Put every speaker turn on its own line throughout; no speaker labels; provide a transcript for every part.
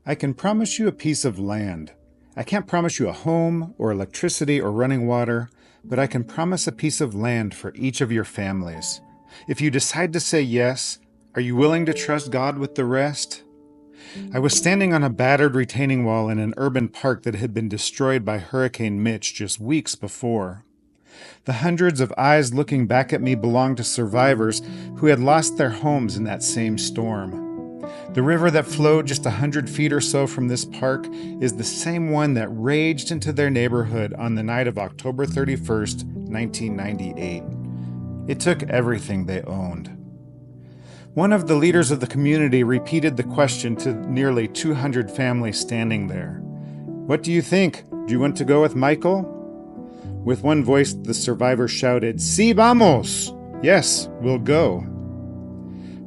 I can promise you a piece of land. I can't promise you a home or electricity or running water, but I can promise a piece of land for each of your families. If you decide to say yes, are you willing to trust God with the rest? I was standing on a battered retaining wall in an urban park that had been destroyed by Hurricane Mitch just weeks before. The hundreds of eyes looking back at me belonged to survivors who had lost their homes in that same storm. The river that flowed just 100 feet or so from this park is the same one that raged into their neighborhood on the night of October 31st, 1998. It took everything they owned. One of the leaders of the community repeated the question to nearly 200 families standing there. "What do you think? Do you want to go with Michael?" With one voice, the survivors shouted, "Sí, vamos!" Yes, we'll go.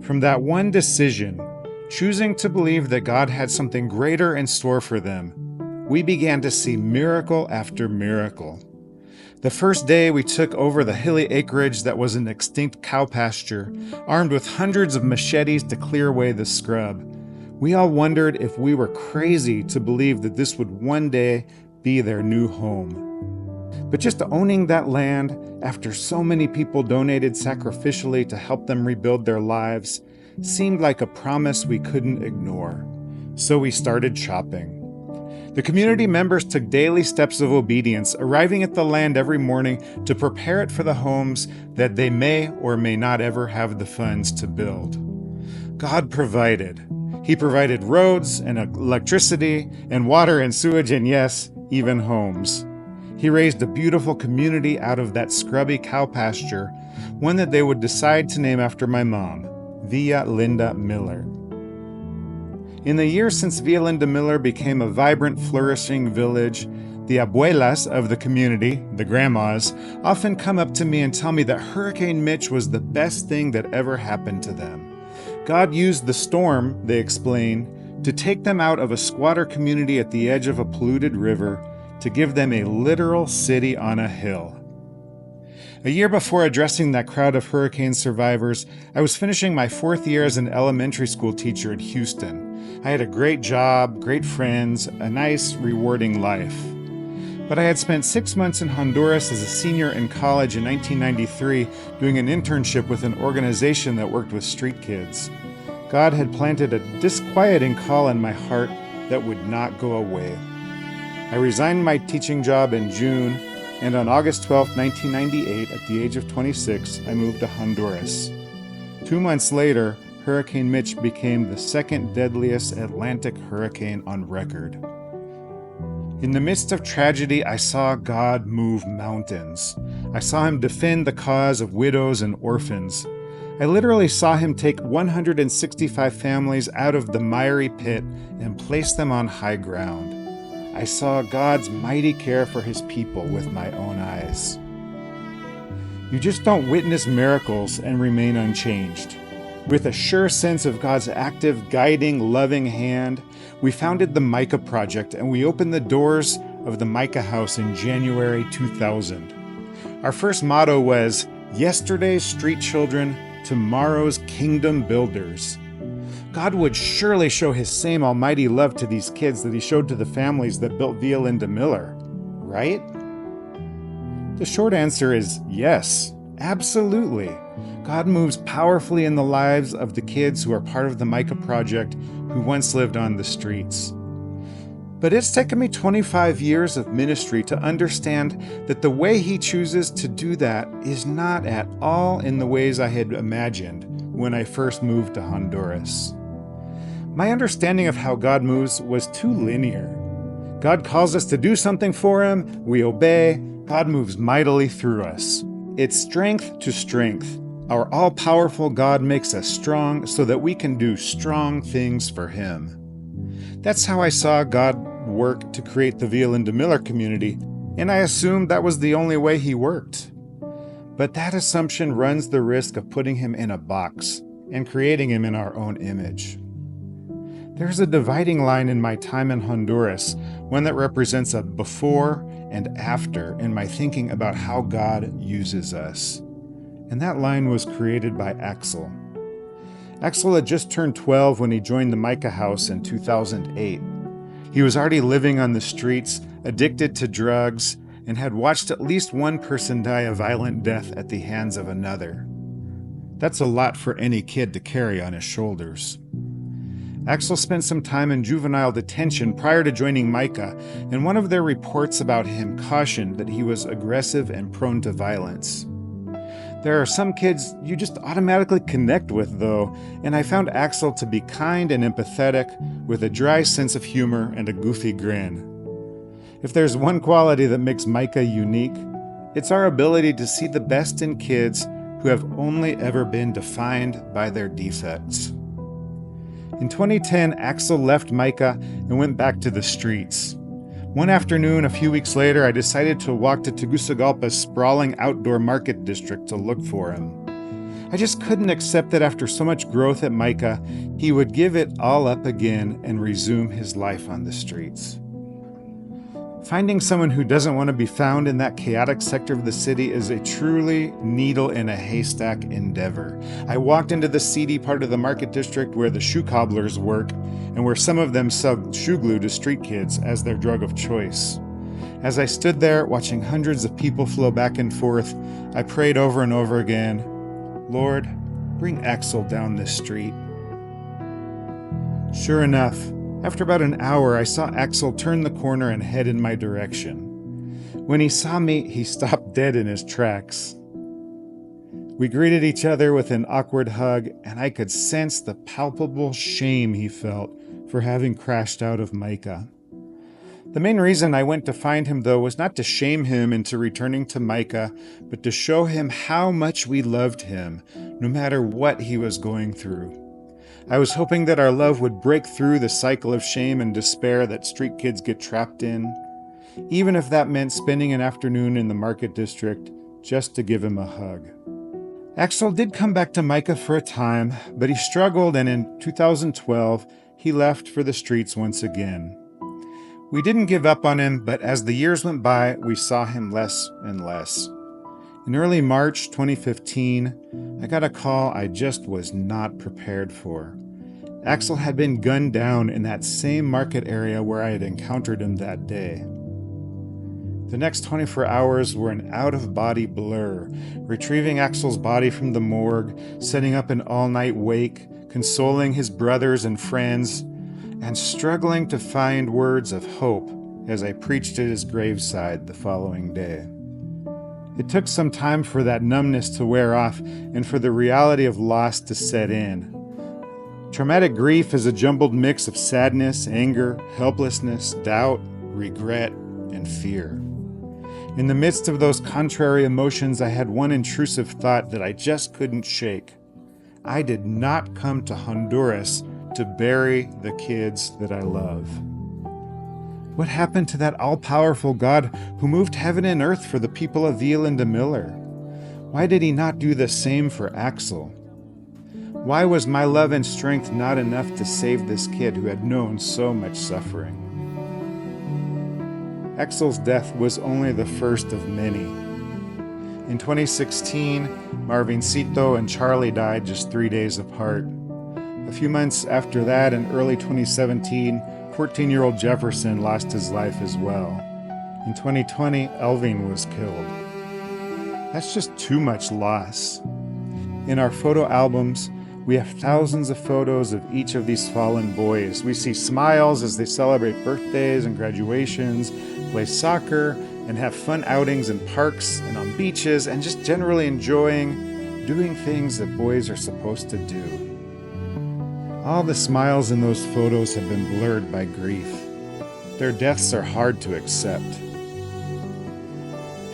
From that one decision, choosing to believe that God had something greater in store for them, we began to see miracle after miracle. The first day we took over the hilly acreage that was an extinct cow pasture, armed with hundreds of machetes to clear away the scrub. We all wondered if we were crazy to believe that this would one day be their new home. But just owning that land, after so many people donated sacrificially to help them rebuild their lives, seemed like a promise we couldn't ignore. So we started shopping. The community members took daily steps of obedience, arriving at the land every morning to prepare it for the homes that they may or may not ever have the funds to build. God provided. He provided roads and electricity and water and sewage and, yes, even homes. He raised a beautiful community out of that scrubby cow pasture, one that they would decide to name after my mom, Villa Linda Miller. In the years since Villa Linda Miller became a vibrant, flourishing village, the abuelas of the community, the grandmas, often come up to me and tell me that Hurricane Mitch was the best thing that ever happened to them. God used the storm, they explain, to take them out of a squatter community at the edge of a polluted river to give them a literal city on a hill. A year before addressing that crowd of hurricane survivors, I was finishing my 4th year as an elementary school teacher in Houston. I had a great job, great friends, a nice, rewarding life. But I had spent 6 months in Honduras as a senior in college in 1993 doing an internship with an organization that worked with street kids. God had planted a disquieting call in my heart that would not go away. I resigned my teaching job in June, and on August 12, 1998, at the age of 26, I moved to Honduras. 2 months later, Hurricane Mitch became the second deadliest Atlantic hurricane on record. In the midst of tragedy, I saw God move mountains. I saw him defend the cause of widows and orphans. I literally saw him take 165 families out of the miry pit and place them on high ground. I saw God's mighty care for his people with my own eyes. You just don't witness miracles and remain unchanged. With a sure sense of God's active, guiding, loving hand, we founded the Micah Project and we opened the doors of the Micah House in January 2000. Our first motto was, "Yesterday's street children, tomorrow's kingdom builders." God would surely show his same almighty love to these kids that he showed to the families that built Villa Linda Miller, right? The short answer is yes, absolutely. God moves powerfully in the lives of the kids who are part of the Micah Project who once lived on the streets. But it's taken me 25 years of ministry to understand that the way he chooses to do that is not at all in the ways I had imagined when I first moved to Honduras. My understanding of how God moves was too linear. God calls us to do something for him, we obey, God moves mightily through us. It's strength to strength. Our all-powerful God makes us strong so that we can do strong things for him. That's how I saw God work to create the Villa Linda Miller community, and I assumed that was the only way he worked. But that assumption runs the risk of putting him in a box and creating him in our own image. There's a dividing line in my time in Honduras, one that represents a before and after in my thinking about how God uses us. And that line was created by Axel. Axel had just turned 12 when he joined the Micah House in 2008. He was already living on the streets, addicted to drugs, and had watched at least one person die a violent death at the hands of another. That's a lot for any kid to carry on his shoulders. Axel spent some time in juvenile detention prior to joining Micah, and one of their reports about him cautioned that he was aggressive and prone to violence. There are some kids you just automatically connect with, though, and I found Axel to be kind and empathetic, with a dry sense of humor and a goofy grin. If there's one quality that makes Micah unique, it's our ability to see the best in kids who have only ever been defined by their defects. In 2010, Axel left Micah and went back to the streets. One afternoon, a few weeks later, I decided to walk to Tegucigalpa's sprawling outdoor market district to look for him. I just couldn't accept that after so much growth at Micah, he would give it all up again and resume his life on the streets. Finding someone who doesn't want to be found in that chaotic sector of the city is a truly needle-in-a-haystack endeavor. I walked into the seedy part of the market district where the shoe cobblers work and where some of them sell shoe glue to street kids as their drug of choice. As I stood there watching hundreds of people flow back and forth, I prayed over and over again, "Lord, bring Axel down this street." Sure enough, after about an hour, I saw Axel turn the corner and head in my direction. When he saw me, he stopped dead in his tracks. We greeted each other with an awkward hug, and I could sense the palpable shame he felt for having crashed out of Micah. The main reason I went to find him, though, was not to shame him into returning to Micah, but to show him how much we loved him, no matter what he was going through. I was hoping that our love would break through the cycle of shame and despair that street kids get trapped in, even if that meant spending an afternoon in the market district just to give him a hug. Axel did come back to Micah for a time, but he struggled, and in 2012, he left for the streets once again. We didn't give up on him, but as the years went by, we saw him less and less. In early March 2015, I got a call I just was not prepared for. Axel had been gunned down in that same market area where I had encountered him that day. The next 24 hours were an out-of-body blur, retrieving Axel's body from the morgue, setting up an all-night wake, consoling his brothers and friends, and struggling to find words of hope as I preached at his graveside the following day. It took some time for that numbness to wear off and for the reality of loss to set in. Traumatic grief is a jumbled mix of sadness, anger, helplessness, doubt, regret, and fear. In the midst of those contrary emotions, I had one intrusive thought that I just couldn't shake. I did not come to Honduras to bury the kids that I love. What happened to that all-powerful God who moved heaven and earth for the people of Ville and de Miller? Why did he not do the same for Axel? Why was my love and strength not enough to save this kid who had known so much suffering? Axel's death was only the first of many. In 2016, Marvincito and Charlie died just 3 days apart. A few months after that, in early 2017, 14-year-old Jefferson lost his life as well. In 2020, Elvin was killed. That's just too much loss. In our photo albums, we have thousands of photos of each of these fallen boys. We see smiles as they celebrate birthdays and graduations, play soccer, and have fun outings in parks and on beaches, and just generally enjoying doing things that boys are supposed to do. All the smiles in those photos have been blurred by grief. Their deaths are hard to accept.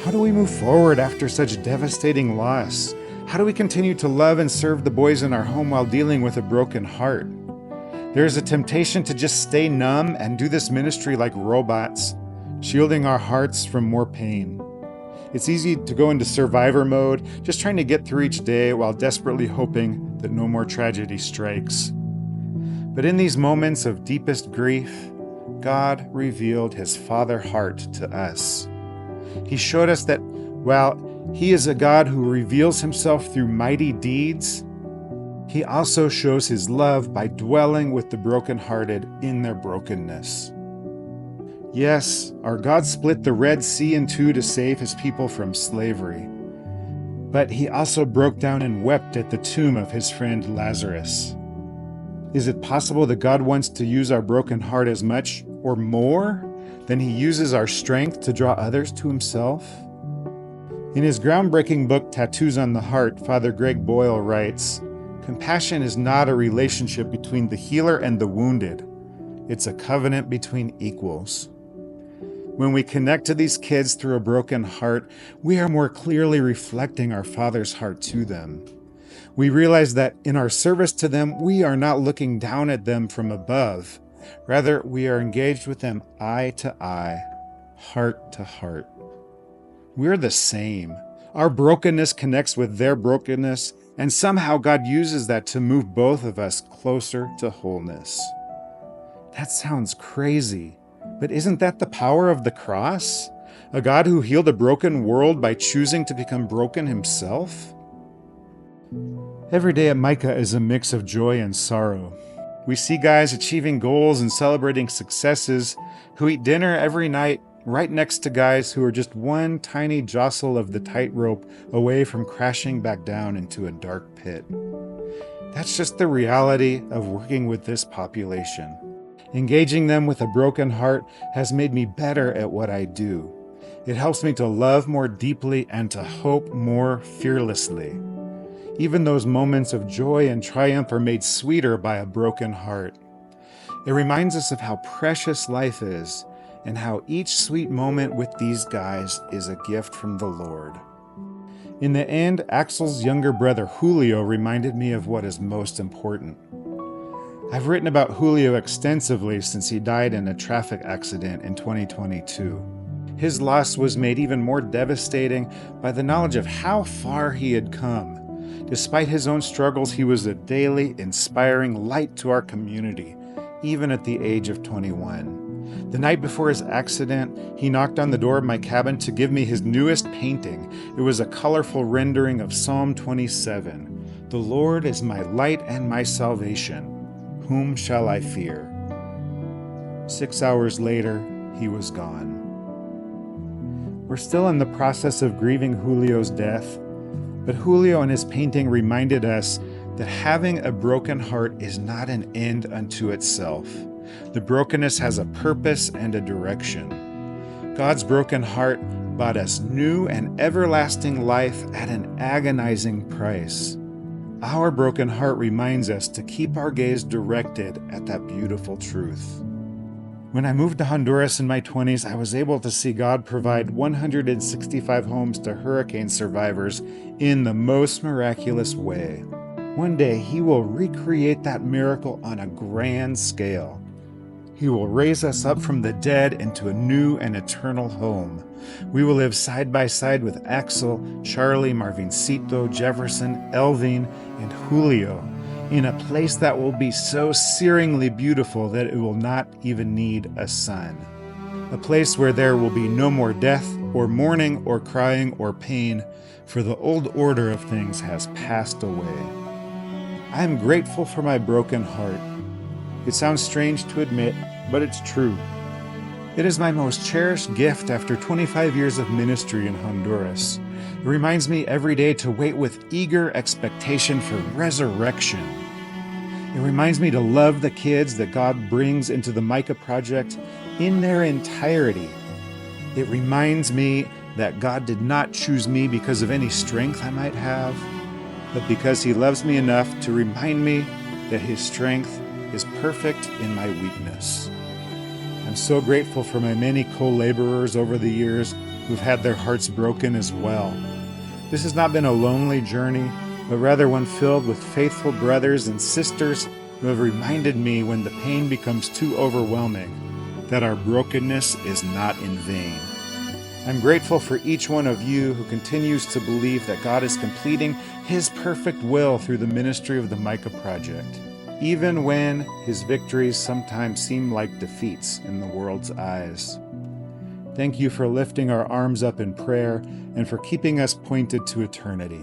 How do we move forward after such devastating loss? How do we continue to love and serve the boys in our home while dealing with a broken heart? There is a temptation to just stay numb and do this ministry like robots, shielding our hearts from more pain. It's easy to go into survivor mode, just trying to get through each day while desperately hoping that no more tragedy strikes. But in these moments of deepest grief, God revealed his Father heart to us. He showed us that while he is a God who reveals himself through mighty deeds, He also shows his love by dwelling with the brokenhearted in their brokenness. Yes, our God split the Red Sea in two to save his people from slavery. But he also broke down and wept at the tomb of his friend Lazarus. Is it possible that God wants to use our broken heart as much or more than he uses our strength to draw others to himself? In his groundbreaking book, Tattoos on the Heart, Father Greg Boyle writes, "Compassion is not a relationship between the healer and the wounded. It's a covenant between equals." When we connect to these kids through a broken heart, we are more clearly reflecting our Father's heart to them. We realize that in our service to them, we are not looking down at them from above. Rather, we are engaged with them eye to eye, heart to heart. We're the same. Our brokenness connects with their brokenness, and somehow God uses that to move both of us closer to wholeness. That sounds crazy. But isn't that the power of the cross? A God who healed a broken world by choosing to become broken himself? Every day at Micah is a mix of joy and sorrow. We see guys achieving goals and celebrating successes who eat dinner every night right next to guys who are just one tiny jostle of the tightrope away from crashing back down into a dark pit. That's just the reality of working with this population. Engaging them with a broken heart has made me better at what I do. It helps me to love more deeply and to hope more fearlessly. Even those moments of joy and triumph are made sweeter by a broken heart. It reminds us of how precious life is and how each sweet moment with these guys is a gift from the Lord. In the end, Axel's younger brother Julio reminded me of what is most important. I've written about Julio extensively since he died in a traffic accident in 2022. His loss was made even more devastating by the knowledge of how far he had come. Despite his own struggles, he was a daily, inspiring light to our community, even at the age of 21. The night before his accident, he knocked on the door of my cabin to give me his newest painting. It was a colorful rendering of Psalm 27. "The Lord is my light and my salvation. Whom shall I fear?" 6 hours later, he was gone. We're still in the process of grieving Julio's death, but Julio and his painting reminded us that having a broken heart is not an end unto itself. The brokenness has a purpose and a direction. God's broken heart bought us new and everlasting life at an agonizing price. Our broken heart reminds us to keep our gaze directed at that beautiful truth. When I moved to Honduras in my 20s, I was able to see God provide 165 homes to hurricane survivors in the most miraculous way. One day, He will recreate that miracle on a grand scale. He will raise us up from the dead into a new and eternal home. We will live side by side with Axel, Charlie, Marvincito, Jefferson, Elvin, and Julio in a place that will be so searingly beautiful that it will not even need a sun. A place where there will be no more death or mourning or crying or pain, for the old order of things has passed away. I am grateful for my broken heart. It sounds strange to admit, but it's true. It is my most cherished gift after 25 years of ministry in Honduras. It reminds me every day to wait with eager expectation for resurrection. It reminds me to love the kids that God brings into the Micah Project in their entirety. It reminds me that God did not choose me because of any strength I might have, but because He loves me enough to remind me that His strength is perfect in my weakness. I'm so grateful for my many co-laborers over the years who've had their hearts broken as well. This has not been a lonely journey, but rather one filled with faithful brothers and sisters who have reminded me when the pain becomes too overwhelming that our brokenness is not in vain. I'm grateful for each one of you who continues to believe that God is completing His perfect will through the ministry of the Micah Project, even when His victories sometimes seem like defeats in the world's eyes. Thank you for lifting our arms up in prayer and for keeping us pointed to eternity.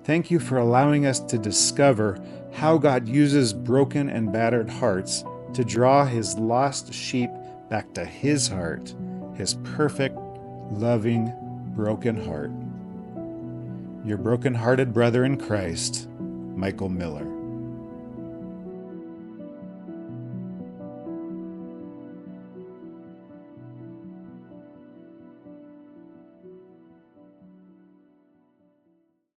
Thank you for allowing us to discover how God uses broken and battered hearts to draw his lost sheep back to his heart, his perfect, loving, broken heart. Your broken-hearted brother in Christ, Michael Miller.